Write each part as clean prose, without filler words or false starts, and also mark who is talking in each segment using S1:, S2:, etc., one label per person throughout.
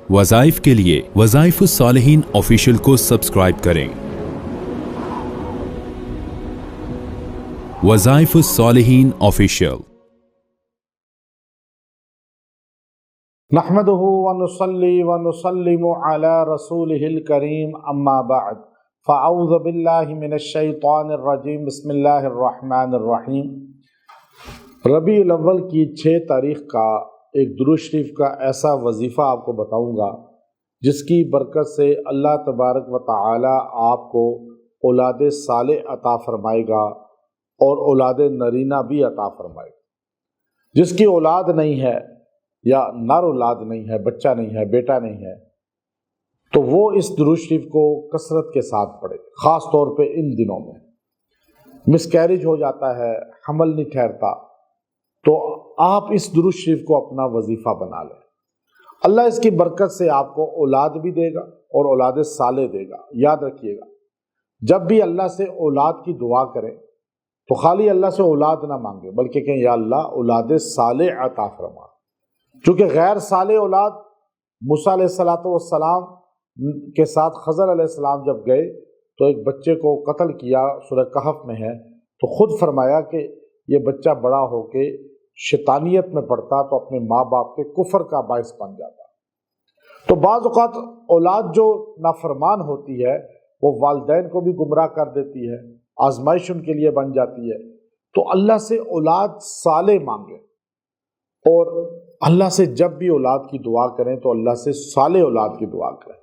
S1: وظائف کے لیے وظائف الصالحین آفیشیل کو سبسکرائب کریں۔ وظائف الصالحین آفیشیل۔
S2: نحمده ونصلي ونسلم على رسوله الكريم اما بعد فاعوذ بالله من الشیطان الرجیم بسم اللہ الرحمن الرحیم۔ ربیع الاول کی 6 تاریخ کا ایک درود شریف کا ایسا وظیفہ آپ کو بتاؤں گا جس کی برکت سے اللہ تبارک و تعالی آپ کو اولاد صالح عطا فرمائے گا اور اولاد نرینہ بھی عطا فرمائے گا۔ جس کی اولاد نہیں ہے یا نر اولاد نہیں ہے، بچہ نہیں ہے، بیٹا نہیں ہے، تو وہ اس درود شریف کو کثرت کے ساتھ پڑھے، خاص طور پہ ان دنوں میں مس کیریج ہو جاتا ہے، حمل نہیں ٹھہرتا، تو آپ اس درود شریف کو اپنا وظیفہ بنا لیں۔ اللہ اس کی برکت سے آپ کو اولاد بھی دے گا اور اولاد صالح دے گا۔ یاد رکھیے گا، جب بھی اللہ سے اولاد کی دعا کریں تو خالی اللہ سے اولاد نہ مانگے، بلکہ کہیں یا اللہ اولاد صالح عطا فرما۔ چونکہ غیر صالح اولاد موسیٰ علیہ السلام کے ساتھ خضر علیہ السلام جب گئے تو ایک بچے کو قتل کیا، سورہ کہف میں ہے، تو خود فرمایا کہ یہ بچہ بڑا ہو کے شیطانیت میں پڑتا تو اپنے ماں باپ کے کفر کا باعث بن جاتا۔ تو بعض اوقات اولاد جو نافرمان ہوتی ہے وہ والدین کو بھی گمراہ کر دیتی ہے، آزمائش ان کے لیے بن جاتی ہے۔ تو اللہ سے اولاد صالح مانگیں، اور اللہ سے جب بھی اولاد کی دعا کریں تو اللہ سے صالح اولاد کی دعا کریں۔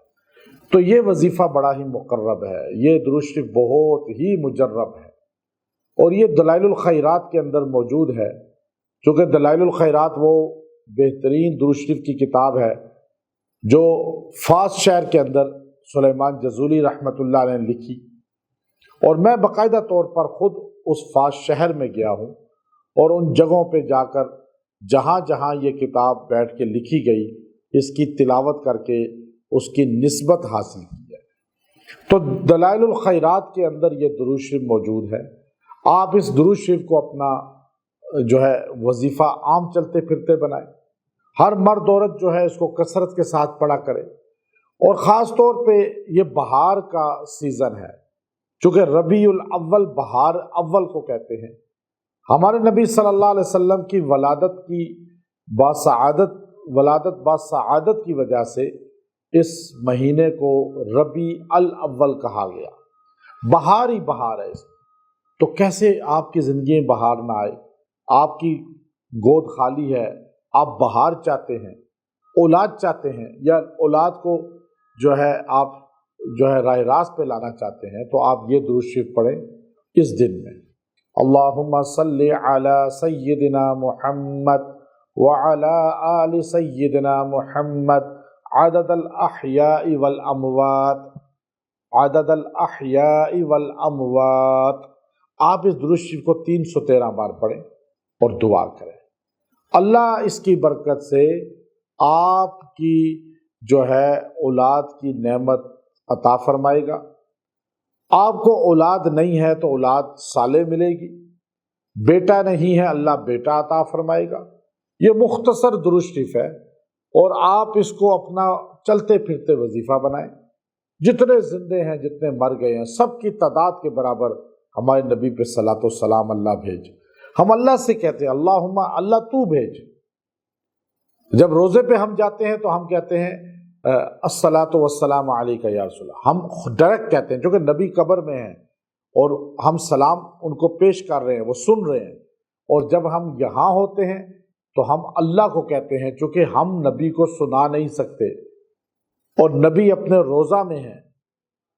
S2: تو یہ وظیفہ بڑا ہی مقرب ہے، یہ درود شریف بہت ہی مجرب ہے، اور یہ دلائل الخیرات کے اندر موجود ہے۔ چونکہ دلائل الخیرات وہ بہترین درود شریف کی کتاب ہے جو فاس شہر کے اندر سلیمان جزولی رحمۃ اللہ علیہ نے لکھی، اور میں باقاعدہ طور پر خود اس فاس شہر میں گیا ہوں اور ان جگہوں پہ جا کر جہاں جہاں یہ کتاب بیٹھ کے لکھی گئی اس کی تلاوت کر کے اس کی نسبت حاصل کی ہے۔ تو دلائل الخیرات کے اندر یہ درود شریف موجود ہے۔ آپ اس درود شریف کو اپنا جو ہے وظیفہ عام چلتے پھرتے بنائیں۔ ہر مرد عورت جو ہے اس کو کثرت کے ساتھ پڑھا کرے، اور خاص طور پہ یہ بہار کا سیزن ہے، چونکہ ربیع الاول بہار اول کو کہتے ہیں۔ ہمارے نبی صلی اللہ علیہ وسلم کی ولادت باسعادت کی وجہ سے اس مہینے کو ربیع الاول کہا گیا۔ بہار ہی بہار ہے اس میں، تو کیسے آپ کی زندگی میں بہار نہ آئے؟ آپ کی گود خالی ہے، آپ بہار چاہتے ہیں، اولاد چاہتے ہیں، یا اولاد کو جو ہے آپ جو ہے راہ راست پہ لانا چاہتے ہیں، تو آپ یہ درود شریف پڑھیں اس دن میں۔ اللہم صلی علی سیدنا محمد وعلی آل سیدنا محمد عدد الاحیاء والاموات، عدد الاحیاء والاموات۔ آپ اس درود شریف کو 313 بار پڑھیں اور دعا کریں۔ اللہ اس کی برکت سے آپ کی جو ہے اولاد کی نعمت عطا فرمائے گا۔ آپ کو اولاد نہیں ہے تو اولاد صالح ملے گی، بیٹا نہیں ہے اللہ بیٹا عطا فرمائے گا۔ یہ مختصر درود شریف ہے، اور آپ اس کو اپنا چلتے پھرتے وظیفہ بنائیں۔ جتنے زندے ہیں، جتنے مر گئے ہیں، سب کی تعداد کے برابر ہمارے نبی پہ صلاۃ والسلام اللہ بھیج۔ ہم اللہ سے کہتے ہیں اللہم اللہ تو بھیج۔ جب روزے پہ ہم جاتے ہیں تو ہم کہتے ہیں الصلاۃ والسلام علیک یا رسول اللہ، ہم ڈائریکٹ کہتے ہیں، چونکہ نبی قبر میں ہیں اور ہم سلام ان کو پیش کر رہے ہیں، وہ سن رہے ہیں۔ اور جب ہم یہاں ہوتے ہیں تو ہم اللہ کو کہتے ہیں، چونکہ ہم نبی کو سنا نہیں سکتے اور نبی اپنے روزہ میں ہیں،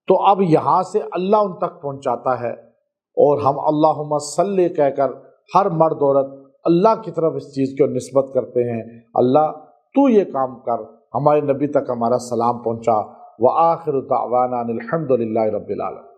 S2: تو اب یہاں سے اللہ ان تک پہنچاتا ہے، اور ہم اللہم صلی کہہ کر ہر مرد عورت اللہ کی طرف اس چیز کو نسبت کرتے ہیں، اللہ تو یہ کام کر، ہمارے نبی تک ہمارا سلام پہنچا۔ وآخر دعوانا الحمد للہ رب العالمین۔